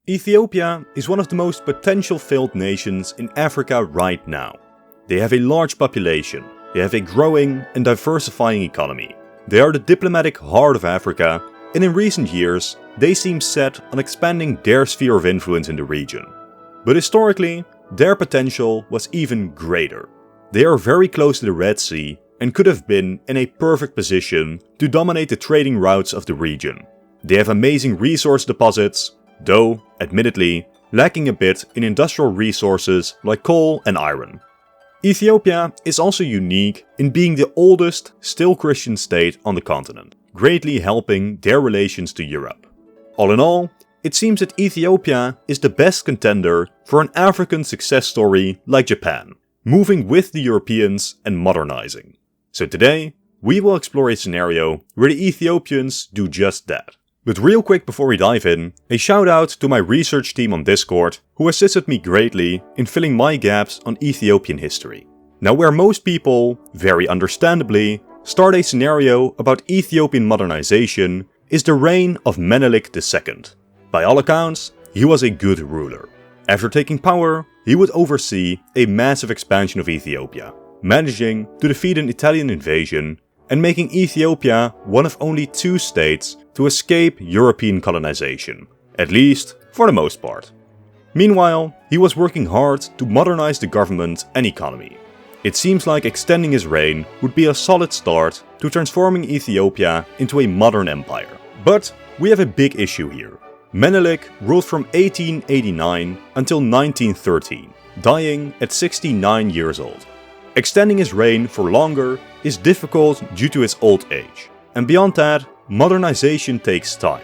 Ethiopia is one of the most potential failed nations in Africa right now. They have a large population, they have a growing and diversifying economy. They are the diplomatic heart of Africa, and in recent years they seem set on expanding their sphere of influence in the region. But historically, their potential was even greater. They are very close to the Red Sea and could have been in a perfect position to dominate the trading routes of the region. They have amazing resource deposits, though, admittedly, lacking a bit in industrial resources like coal and iron. Ethiopia is also unique in being the oldest still Christian state on the continent, greatly helping their relations to Europe. All in all, it seems that Ethiopia is the best contender for an African success story like Japan, moving with the Europeans and modernizing. So today, we will explore a scenario where the Ethiopians do just that. But real quick before we dive in, a shout out to my research team on Discord who assisted me greatly in filling my gaps on Ethiopian history. Now where most people, very understandably, start a scenario about Ethiopian modernization is the reign of Menelik II. By all accounts, he was a good ruler. After taking power, he would oversee a massive expansion of Ethiopia, managing to defeat an Italian invasion and making Ethiopia one of only 2 states to escape European colonization, at least for the most part. Meanwhile, he was working hard to modernize the government and economy. It seems like extending his reign would be a solid start to transforming Ethiopia into a modern empire. But we have a big issue here. Menelik ruled from 1889 until 1913, dying at 69 years old. Extending his reign for longer is difficult due to his old age, and beyond that, modernization takes time.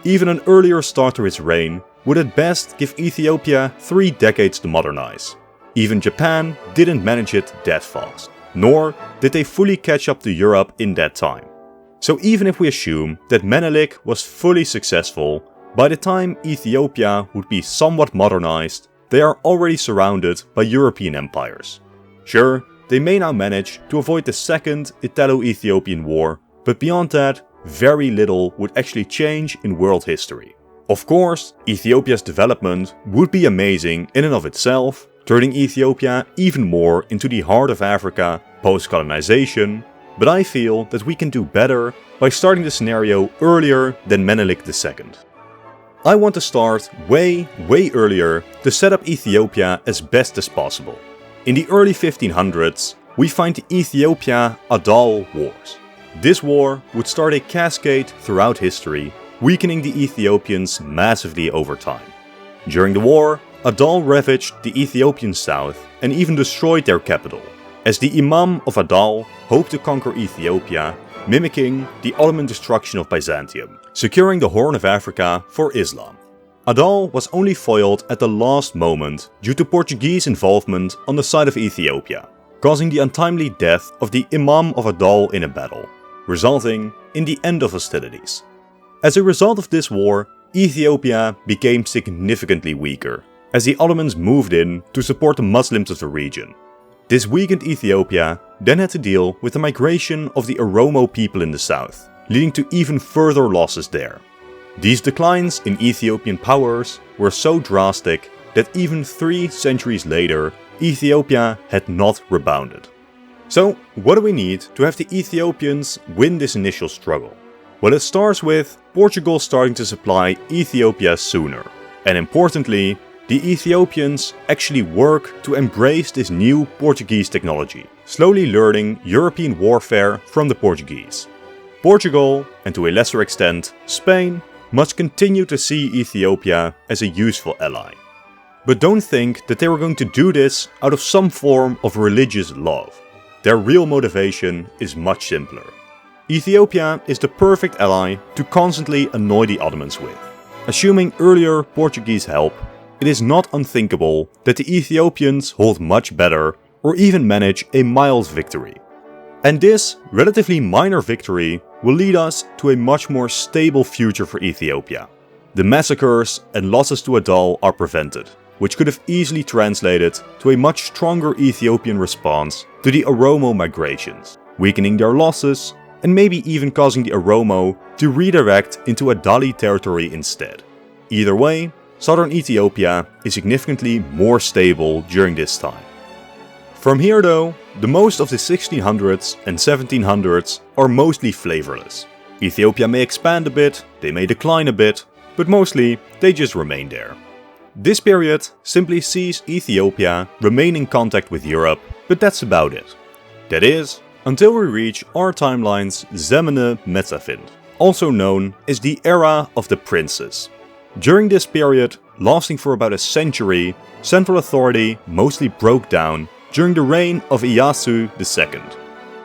Even an earlier start to his reign would at best give Ethiopia 3 decades to modernize. Even Japan didn't manage it that fast, nor did they fully catch up to Europe in that time. So even if we assume that Menelik was fully successful, by the time Ethiopia would be somewhat modernized, they are already surrounded by European empires. Sure, they may now manage to avoid the Second Italo-Ethiopian War, but beyond that, very little would actually change in world history. Of course, Ethiopia's development would be amazing in and of itself, turning Ethiopia even more into the heart of Africa post-colonization, but I feel that we can do better by starting the scenario earlier than Menelik II. I want to start way earlier to set up Ethiopia as best as possible. In the early 1500s, we find the Ethiopia-Adal Wars. This war would start a cascade throughout history, weakening the Ethiopians massively over time. During the war, Adal ravaged the Ethiopian south and even destroyed their capital, as the Imam of Adal hoped to conquer Ethiopia, mimicking the Ottoman destruction of Byzantium, securing the Horn of Africa for Islam. Adal was only foiled at the last moment due to Portuguese involvement on the side of Ethiopia, causing the untimely death of the Imam of Adal in a battle, resulting in the end of hostilities. As a result of this war, Ethiopia became significantly weaker, as the Ottomans moved in to support the Muslims of the region. This weakened Ethiopia then had to deal with the migration of the Oromo people in the south, leading to even further losses there. These declines in Ethiopian powers were so drastic that even 3 centuries later, Ethiopia had not rebounded. So, what do we need to have the Ethiopians win this initial struggle? Well, it starts with Portugal starting to supply Ethiopia sooner, and importantly, the Ethiopians actually work to embrace this new Portuguese technology, slowly learning European warfare from the Portuguese. Portugal, and to a lesser extent Spain, must continue to see Ethiopia as a useful ally. But don't think that they were going to do this out of some form of religious love. Their real motivation is much simpler. Ethiopia is the perfect ally to constantly annoy the Ottomans with. Assuming earlier Portuguese help, it is not unthinkable that the Ethiopians hold much better or even manage a mild victory. And this relatively minor victory will lead us to a much more stable future for Ethiopia. The massacres and losses to Adal are prevented, which could have easily translated to a much stronger Ethiopian response to the Oromo migrations, weakening their losses and maybe even causing the Oromo to redirect into Adali territory instead. Either way, southern Ethiopia is significantly more stable during this time. From here though, the most of the 1600s and 1700s are mostly flavorless. Ethiopia may expand a bit, they may decline a bit, but mostly they just remain there. This period simply sees Ethiopia remain in contact with Europe, but that's about it. That is, until we reach our timeline's Zemene Metafind, also known as the Era of the Princes. During this period, lasting for about a century, central authority mostly broke down during the reign of Iyasu II.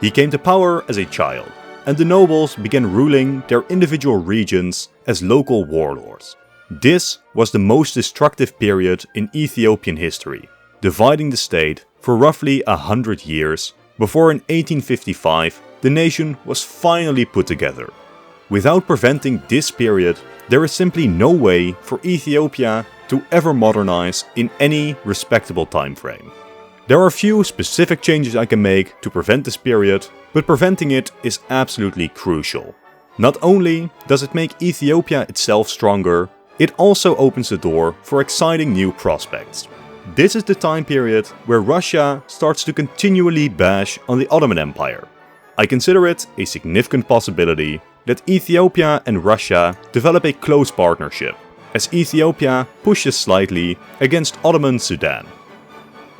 He came to power as a child, and the nobles began ruling their individual regions as local warlords. This was the most destructive period in Ethiopian history, dividing the state for roughly 100 years before in 1855 the nation was finally put together. Without preventing this period, there is simply no way for Ethiopia to ever modernize in any respectable time frame. There are a few specific changes I can make to prevent this period, but preventing it is absolutely crucial. Not only does it make Ethiopia itself stronger, it also opens the door for exciting new prospects. This is the time period where Russia starts to continually bash on the Ottoman Empire. I consider it a significant possibility that Ethiopia and Russia develop a close partnership, as Ethiopia pushes slightly against Ottoman Sudan.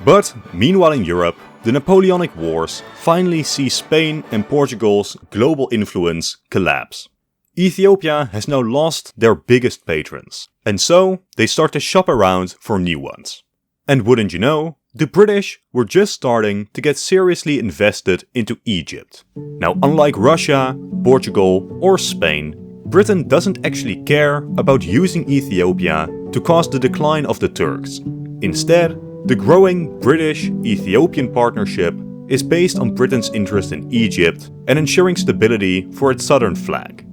But meanwhile in Europe, the Napoleonic Wars finally see Spain and Portugal's global influence collapse. Ethiopia has now lost their biggest patrons, and so they start to shop around for new ones. And wouldn't you know, the British were just starting to get seriously invested into Egypt. Now, unlike Russia, Portugal or Spain, Britain doesn't actually care about using Ethiopia to cause the decline of the Turks. Instead, the growing British-Ethiopian partnership is based on Britain's interest in Egypt and ensuring stability for its southern flank.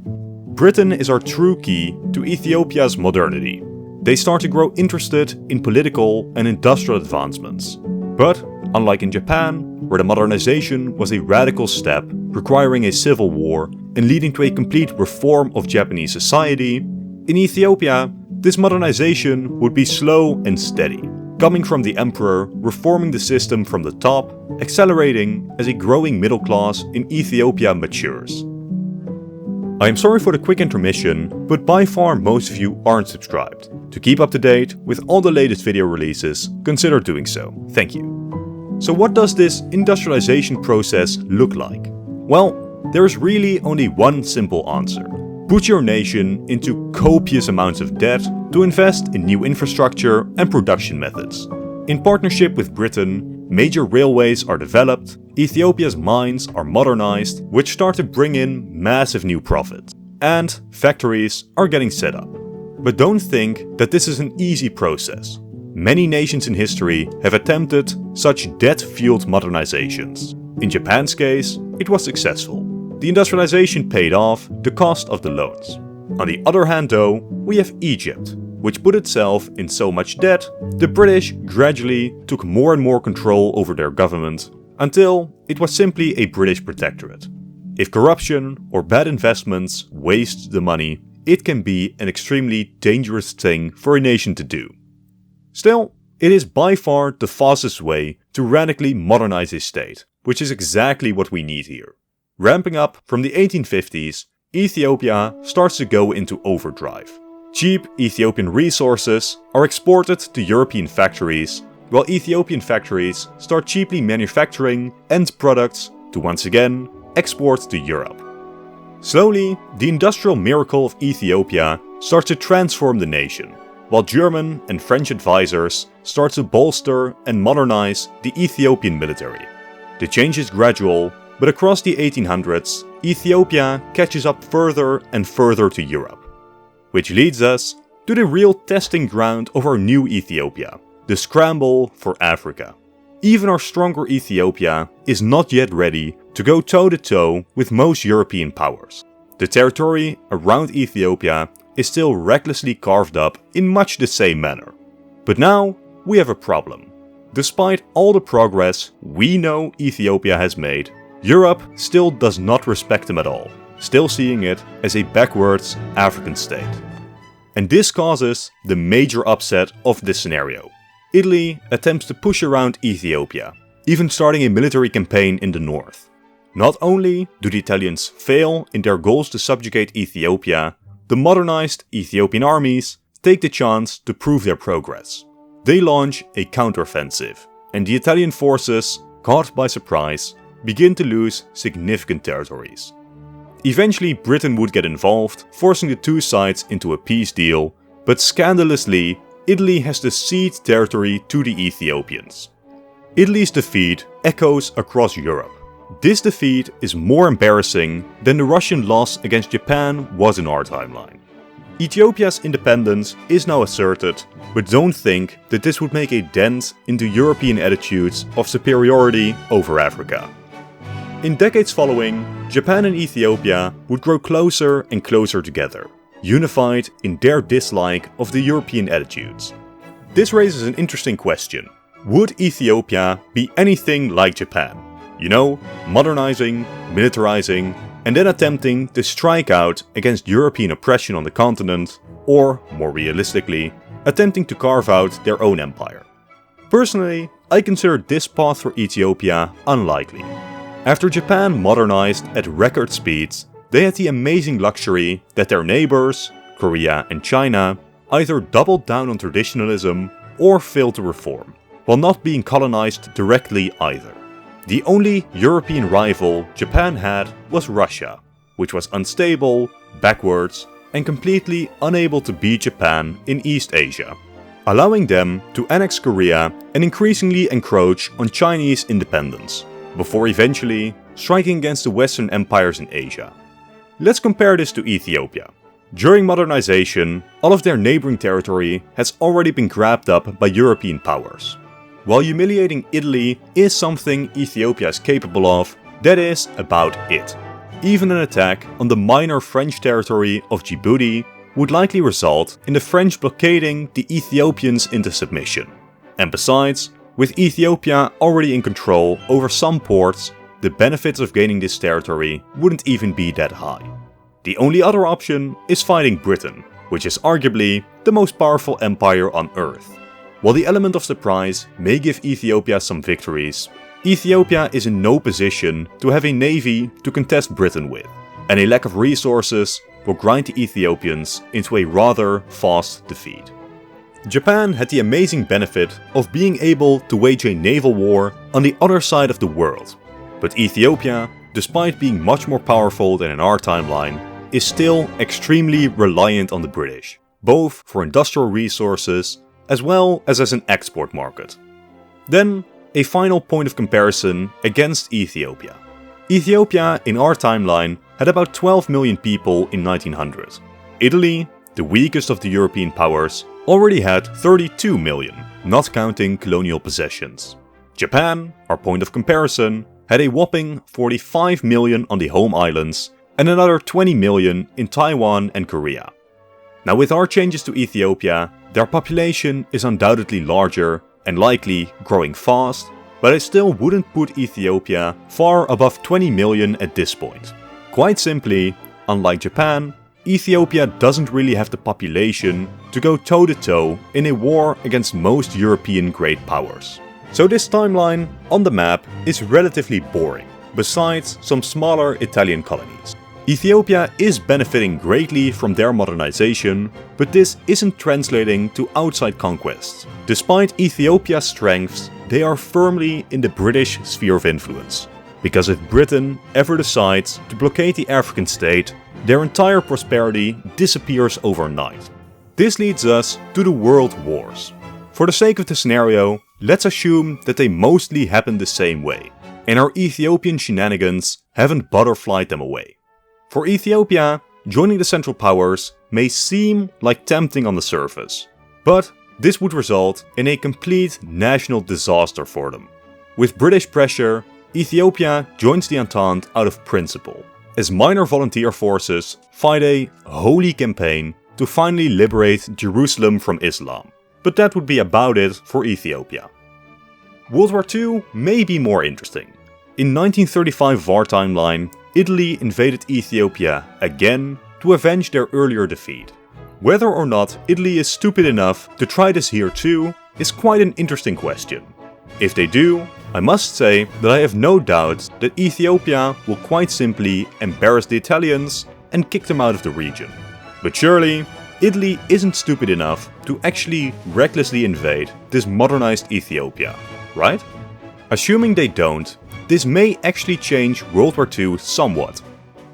Britain is our true key to Ethiopia's modernity. They start to grow interested in political and industrial advancements. But, unlike in Japan, where the modernization was a radical step requiring a civil war and leading to a complete reform of Japanese society, in Ethiopia, this modernization would be slow and steady, coming from the emperor reforming the system from the top, accelerating as a growing middle class in Ethiopia matures. I am sorry for the quick intermission, but by far most of you aren't subscribed. To keep up to date with all the latest video releases, consider doing so. Thank you. So what does this industrialization process look like? Well, there is really only one simple answer. Put your nation into copious amounts of debt to invest in new infrastructure and production methods. In partnership with Britain, major railways are developed, Ethiopia's mines are modernized, which start to bring in massive new profit, and factories are getting set up. But don't think that this is an easy process. Many nations in history have attempted such debt-fueled modernizations. In Japan's case, it was successful. The industrialization paid off the cost of the loans. On the other hand though, we have Egypt, which put itself in so much debt, the British gradually took more and more control over their government until it was simply a British protectorate. If corruption or bad investments waste the money, it can be an extremely dangerous thing for a nation to do. Still, it is by far the fastest way to radically modernize a state, which is exactly what we need here. Ramping up from the 1850s, Ethiopia starts to go into overdrive. Cheap Ethiopian resources are exported to European factories, while Ethiopian factories start cheaply manufacturing end products to once again export to Europe. Slowly, the industrial miracle of Ethiopia starts to transform the nation, while German and French advisors start to bolster and modernize the Ethiopian military. The change is gradual, but across the 1800s, Ethiopia catches up further and further to Europe. Which leads us to the real testing ground of our new Ethiopia, the scramble for Africa. Even our stronger Ethiopia is not yet ready to go toe-to-toe with most European powers. The territory around Ethiopia is still recklessly carved up in much the same manner. But now we have a problem. Despite all the progress we know Ethiopia has made, Europe still does not respect them at all, still seeing it as a backwards African state. And this causes the major upset of this scenario. Italy attempts to push around Ethiopia, even starting a military campaign in the north. Not only do the Italians fail in their goals to subjugate Ethiopia, the modernized Ethiopian armies take the chance to prove their progress. They launch a counteroffensive, and the Italian forces, caught by surprise, begin to lose significant territories. Eventually Britain would get involved, forcing the two sides into a peace deal, but scandalously, Italy has to cede territory to the Ethiopians. Italy's defeat echoes across Europe. This defeat is more embarrassing than the Russian loss against Japan was in our timeline. Ethiopia's independence is now asserted, but don't think that this would make a dent into European attitudes of superiority over Africa. In decades following, Japan and Ethiopia would grow closer and closer together, unified in their dislike of the European attitudes. This raises an interesting question. Would Ethiopia be anything like Japan? You know, modernizing, militarizing, and then attempting to strike out against European oppression on the continent, or, more realistically, attempting to carve out their own empire. Personally, I consider this path for Ethiopia unlikely. After Japan modernized at record speeds, they had the amazing luxury that their neighbors, Korea and China, either doubled down on traditionalism or failed to reform, while not being colonized directly either. The only European rival Japan had was Russia, which was unstable, backwards, and completely unable to beat Japan in East Asia, allowing them to annex Korea and increasingly encroach on Chinese independence, before eventually striking against the Western empires in Asia. Let's compare this to Ethiopia. During modernization, all of their neighboring territory has already been grabbed up by European powers. While humiliating Italy is something Ethiopia is capable of, that is about it. Even an attack on the minor French territory of Djibouti would likely result in the French blockading the Ethiopians into submission. And besides, with Ethiopia already in control over some ports, the benefits of gaining this territory wouldn't even be that high. The only other option is fighting Britain, which is arguably the most powerful empire on Earth. While the element of surprise may give Ethiopia some victories, Ethiopia is in no position to have a navy to contest Britain with, and a lack of resources will grind the Ethiopians into a rather fast defeat. Japan had the amazing benefit of being able to wage a naval war on the other side of the world, but Ethiopia, despite being much more powerful than in our timeline, is still extremely reliant on the British, both for industrial resources as well as an export market. Then, a final point of comparison against Ethiopia. Ethiopia in our timeline had about 12 million people in 1900. Italy, the weakest of the European powers, already had 32 million, not counting colonial possessions. Japan, our point of comparison, had a whopping 45 million on the home islands and another 20 million in Taiwan and Korea. Now with our changes to Ethiopia, their population is undoubtedly larger and likely growing fast, but I still wouldn't put Ethiopia far above 20 million at this point. Quite simply, unlike Japan, Ethiopia doesn't really have the population to go toe-to-toe in a war against most European great powers. So this timeline on the map is relatively boring, besides some smaller Italian colonies. Ethiopia is benefiting greatly from their modernization, but this isn't translating to outside conquests. Despite Ethiopia's strengths, they are firmly in the British sphere of influence. Because if Britain ever decides to blockade the African state, their entire prosperity disappears overnight. This leads us to the world wars. For the sake of the scenario, let's assume that they mostly happen the same way, and our Ethiopian shenanigans haven't butterflied them away. For Ethiopia, joining the Central Powers may seem like tempting on the surface, but this would result in a complete national disaster for them. With British pressure, Ethiopia joins the Entente out of principle, as minor volunteer forces fight a holy campaign to finally liberate Jerusalem from Islam. But that would be about it for Ethiopia. World War II may be more interesting. In 1935 of our timeline, Italy invaded Ethiopia again to avenge their earlier defeat. Whether or not Italy is stupid enough to try this here too is quite an interesting question. If they do, I must say that I have no doubt that Ethiopia will quite simply embarrass the Italians and kick them out of the region. But surely, Italy isn't stupid enough to actually recklessly invade this modernized Ethiopia, right? Assuming they don't, this may actually change World War II somewhat.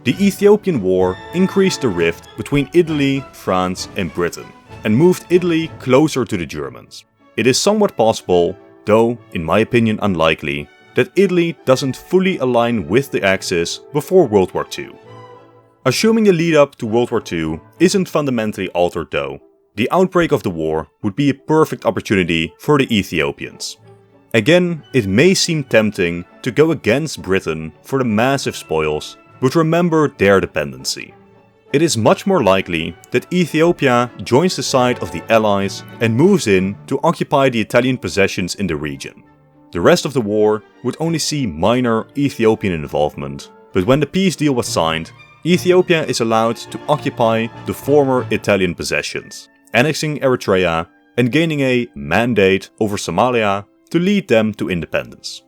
The Ethiopian War increased the rift between Italy, France and Britain, and moved Italy closer to the Germans. It is somewhat possible, though in my opinion unlikely, that Italy doesn't fully align with the Axis before World War II. Assuming the lead up to World War II isn't fundamentally altered though, the outbreak of the war would be a perfect opportunity for the Ethiopians. Again, it may seem tempting to go against Britain for the massive spoils, but remember their dependency. It is much more likely that Ethiopia joins the side of the Allies and moves in to occupy the Italian possessions in the region. The rest of the war would only see minor Ethiopian involvement, but when the peace deal was signed, Ethiopia is allowed to occupy the former Italian possessions, annexing Eritrea and gaining a mandate over Somalia to lead them to independence.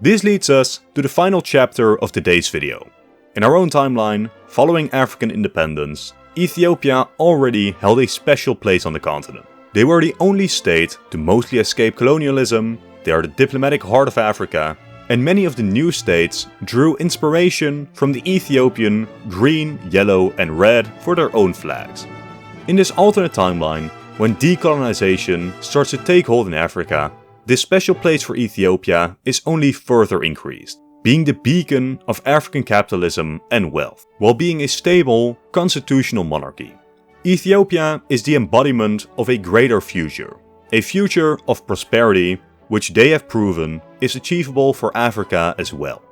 This leads us to the final chapter of today's video. In our own timeline, following African independence, Ethiopia already held a special place on the continent. They were the only state to mostly escape colonialism, they are the diplomatic heart of Africa, and many of the new states drew inspiration from the Ethiopian green, yellow and red for their own flags. In this alternate timeline, when decolonization starts to take hold in Africa, this special place for Ethiopia is only further increased, being the beacon of African capitalism and wealth, while being a stable, constitutional monarchy. Ethiopia is the embodiment of a greater future, a future of prosperity which they have proven is achievable for Africa as well.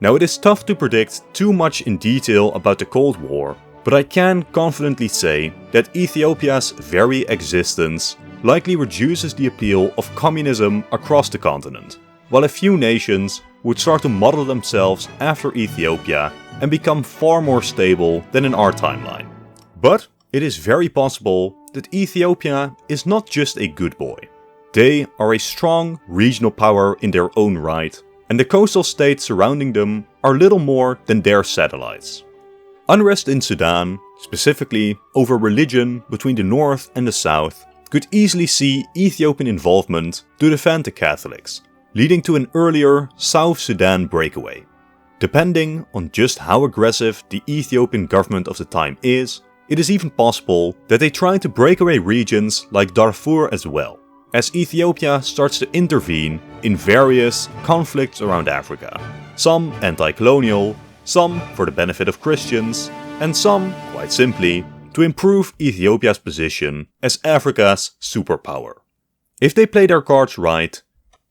Now it is tough to predict too much in detail about the Cold War, but I can confidently say that Ethiopia's very existence likely reduces the appeal of communism across the continent, while a few nations would start to model themselves after Ethiopia and become far more stable than in our timeline. But it is very possible that Ethiopia is not just a good boy. They are a strong regional power in their own right, and the coastal states surrounding them are little more than their satellites. Unrest in Sudan, specifically over religion between the north and the south, could easily see Ethiopian involvement to defend the Catholics, leading to an earlier South Sudan breakaway. Depending on just how aggressive the Ethiopian government of the time is, it is even possible that they try to break away regions like Darfur as well, as Ethiopia starts to intervene in various conflicts around Africa, some anti-colonial, some for the benefit of Christians, and some, quite simply, to improve Ethiopia's position as Africa's superpower. If they play their cards right,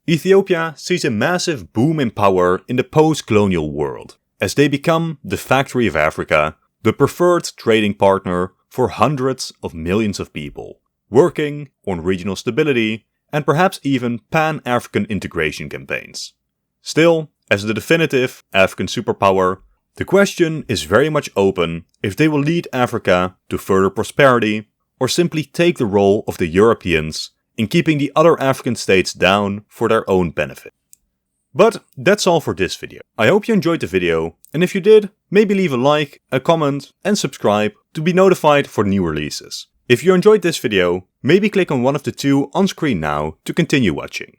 Ethiopia sees a massive boom in power in the post-colonial world, as they become the factory of Africa, the preferred trading partner for hundreds of millions of people, working on regional stability and perhaps even pan-African integration campaigns. Still, as the definitive African superpower, the question is very much open if they will lead Africa to further prosperity or simply take the role of the Europeans in keeping the other African states down for their own benefit. But that's all for this video. I hope you enjoyed the video, and if you did, maybe leave a like, a comment and subscribe to be notified for new releases. If you enjoyed this video, maybe click on one of the two on screen now to continue watching.